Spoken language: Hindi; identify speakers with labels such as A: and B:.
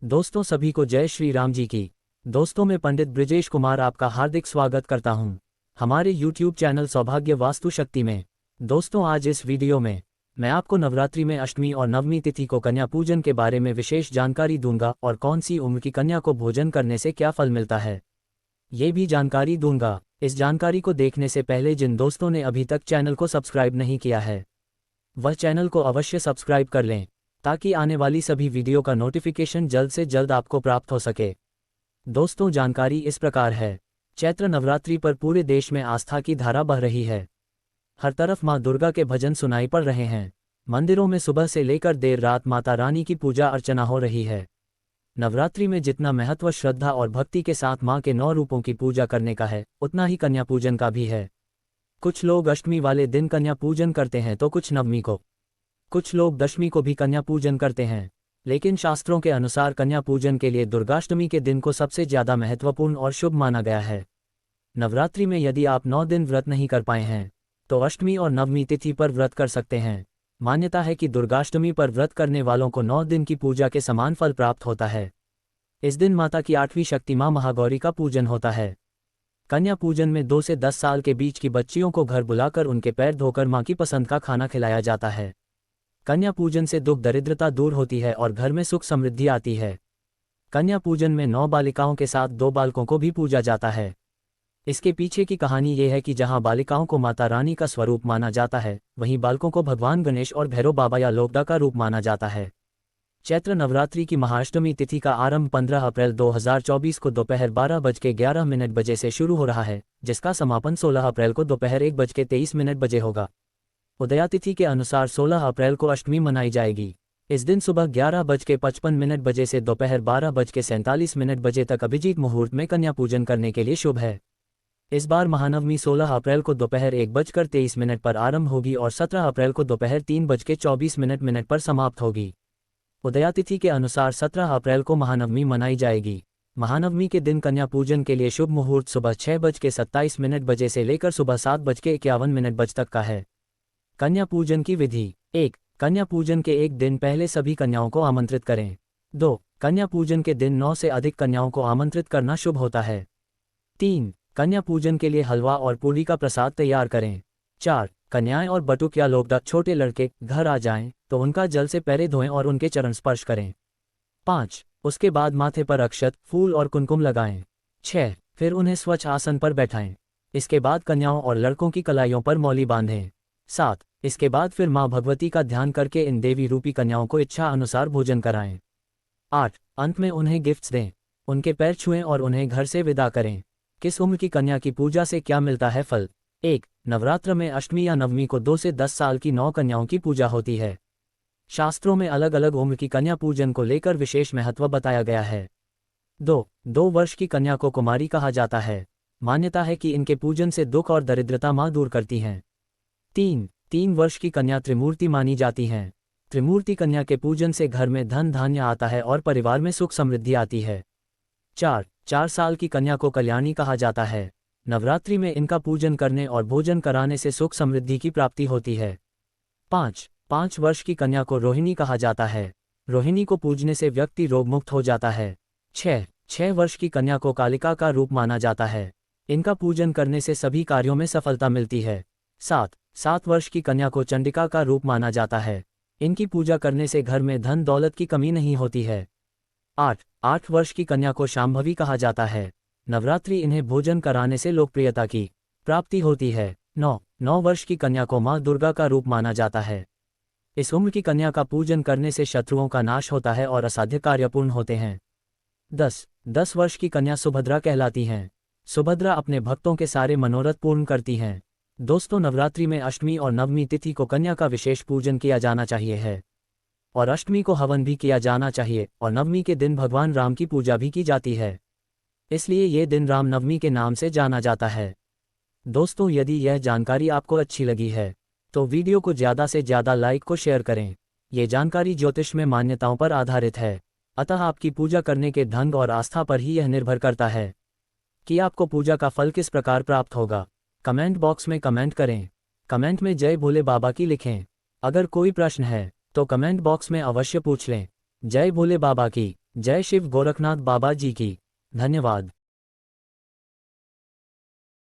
A: दोस्तों सभी को जय श्री राम जी की। दोस्तों मैं पंडित ब्रिजेश कुमार आपका हार्दिक स्वागत करता हूं हमारे YouTube चैनल सौभाग्य वास्तु शक्ति में। दोस्तों आज इस वीडियो में मैं आपको नवरात्रि में अष्टमी और नवमी तिथि को कन्या पूजन के बारे में विशेष जानकारी दूंगा और कौन सी उम्र की कन्या को भोजन करने से क्या फल मिलता है ये भी जानकारी दूंगा। इस जानकारी को देखने से पहले जिन दोस्तों ने अभी तक चैनल को सब्सक्राइब नहीं किया है वह चैनल को अवश्य सब्सक्राइब कर लें ताकि आने वाली सभी वीडियो का नोटिफिकेशन जल्द से जल्द आपको प्राप्त हो सके। दोस्तों जानकारी इस प्रकार है। चैत्र नवरात्रि पर पूरे देश में आस्था की धारा बह रही है। हर तरफ मां दुर्गा के भजन सुनाई पड़ रहे हैं। मंदिरों में सुबह से लेकर देर रात माता रानी की पूजा अर्चना हो रही है। नवरात्रि में जितना महत्व श्रद्धा और भक्ति के साथ मां के 9 रूपों की पूजा करने का है उतना ही कन्या पूजन का भी है। कुछ लोग अष्टमी वाले दिन कन्या पूजन करते हैं तो कुछ नवमी को, कुछ लोग दशमी को भी कन्या पूजन करते हैं। लेकिन शास्त्रों के अनुसार कन्या पूजन के लिए दुर्गाष्टमी के दिन को सबसे ज्यादा महत्वपूर्ण और शुभ माना गया है। नवरात्रि में यदि आप 9 दिन व्रत नहीं कर पाए हैं तो अष्टमी और नवमी तिथि पर व्रत कर सकते हैं। मान्यता है कि दुर्गाष्टमी पर व्रत करने वालों को 9 दिन की पूजा के समान फल प्राप्त होता है। इस दिन माता की 8वीं शक्ति मां महागौरी का पूजन होता है। कन्या पूजन में 2 से 10 साल के बीच की बच्चियों को घर बुलाकर उनके पैर धोकर मां की पसंद का खाना खिलाया जाता है। कन्या पूजन से दुख दरिद्रता दूर होती है और घर में सुख समृद्धि आती है। कन्या पूजन में 9 बालिकाओं के साथ 2 बालकों को भी पूजा जाता है। इसके पीछे की कहानी ये है कि जहां बालिकाओं को माता रानी का स्वरूप माना जाता है वहीं बालकों को भगवान गणेश और भैरव बाबा या लोकदा का रूप माना जाता है। चैत्र नवरात्रि की महाअष्टमी तिथि का आरंभ 15 अप्रैल 2024 को दोपहर 12:11 बजे से शुरू हो रहा है, जिसका समापन 16 अप्रैल को दोपहर 1:23 बजे होगा। उदयातिथि के अनुसार 16 अप्रैल को अष्टमी मनाई जाएगी। इस दिन सुबह 11:55 बजे से दोपहर 12:47 बजे तक अभिजीत मुहूर्त में कन्या पूजन करने के लिए शुभ है। इस बार महानवमी 16 अप्रैल को दोपहर 1:23 पर आरंभ होगी और 17 अप्रैल को दोपहर 3:24 पर समाप्त होगी। उदयातिथि के अनुसार 17 अप्रैल को महानवमी मनाई जाएगी। महानवमी के दिन कन्या पूजन के लिए शुभ मुहूर्त सुबह 6:27 बजे से लेकर सुबह 7:51 बजे तक का है। कन्या पूजन की विधि। 1. कन्या पूजन के एक दिन पहले सभी कन्याओं को आमंत्रित करें। 2. कन्या पूजन के दिन 9 से अधिक कन्याओं को आमंत्रित करना शुभ होता है। 3. कन्या पूजन के लिए हलवा और पूरी का प्रसाद तैयार करें। 4. कन्याएं और बटुक या लोकदा छोटे लड़के घर आ जाएं तो उनका जल से पैरे धोएं और उनके चरण स्पर्श करें। 5. उसके बाद माथे पर अक्षत, फूल और कुमकुम लगाएं। 6. फिर उन्हें स्वच्छ आसन पर बैठाएं। इसके बाद कन्याओं और लड़कों की कलाइयों पर मौली बांधें। 7. इसके बाद फिर मां भगवती का ध्यान करके इन देवी रूपी कन्याओं को इच्छा अनुसार भोजन कराएं। 8. अंत में उन्हें गिफ्ट्स दें, उनके पैर छुएं और उन्हें घर से विदा करें। किस उम्र की कन्या की पूजा से क्या मिलता है फल। 1. नवरात्र में अष्टमी या नवमी को 2 से 10 साल की 9 कन्याओं की पूजा होती है। शास्त्रों में अलग अलग उम्र की कन्या पूजन को लेकर विशेष महत्व बताया गया है। 2 वर्ष की कन्या को कुमारी कहा जाता है। मान्यता है कि इनके पूजन से दुख और दरिद्रता मां दूर करती हैं। 3 वर्ष की कन्या त्रिमूर्ति मानी जाती हैं। त्रिमूर्ति कन्या के पूजन से घर में धन धान्य आता है और परिवार में सुख समृद्धि आती है। 4 साल की कन्या को कल्याणी कहा जाता है। नवरात्रि में इनका पूजन करने और भोजन कराने से सुख समृद्धि की प्राप्ति होती है। 5 वर्ष की कन्या को रोहिणी कहा जाता है। रोहिणी को पूजने से व्यक्ति रोगमुक्त हो जाता है। 6 वर्ष की कन्या को कालिका का रूप माना जाता है। इनका पूजन करने से सभी कार्यों में सफलता मिलती है। 7 वर्ष की कन्या को चंडिका का रूप माना जाता है। इनकी पूजा करने से घर में धन दौलत की कमी नहीं होती है। 8 वर्ष की कन्या को शांभवी कहा जाता है। नवरात्रि इन्हें भोजन कराने से लोकप्रियता की प्राप्ति होती है। 9 वर्ष की कन्या को मां दुर्गा का रूप माना जाता है। इस उम्र की कन्या का पूजन करने से शत्रुओं का नाश होता है और असाध्य कार्य पूर्ण होते हैं। 10 वर्ष की कन्या सुभद्रा कहलाती हैं। सुभद्रा अपने भक्तों के सारे मनोरथ पूर्ण करती हैं। दोस्तों नवरात्रि में अष्टमी और नवमी तिथि को कन्या का विशेष पूजन किया जाना चाहिए है और अष्टमी को हवन भी किया जाना चाहिए और नवमी के दिन भगवान राम की पूजा भी की जाती है, इसलिए ये दिन राम नवमी के नाम से जाना जाता है। दोस्तों यदि यह जानकारी आपको अच्छी लगी है तो वीडियो को ज़्यादा से ज़्यादा लाइक को शेयर करें। ये जानकारी ज्योतिष में मान्यताओं पर आधारित है, अतः आपकी पूजा करने के ढंग और आस्था पर ही यह निर्भर करता है कि आपको पूजा का फल किस प्रकार प्राप्त होगा। कमेंट बॉक्स में कमेंट करें। कमेंट में जय भोले बाबा की लिखें। अगर कोई प्रश्न है तो कमेंट बॉक्स में अवश्य पूछ लें। जय भोले बाबा की। जय शिव गोरखनाथ बाबा जी की। धन्यवाद।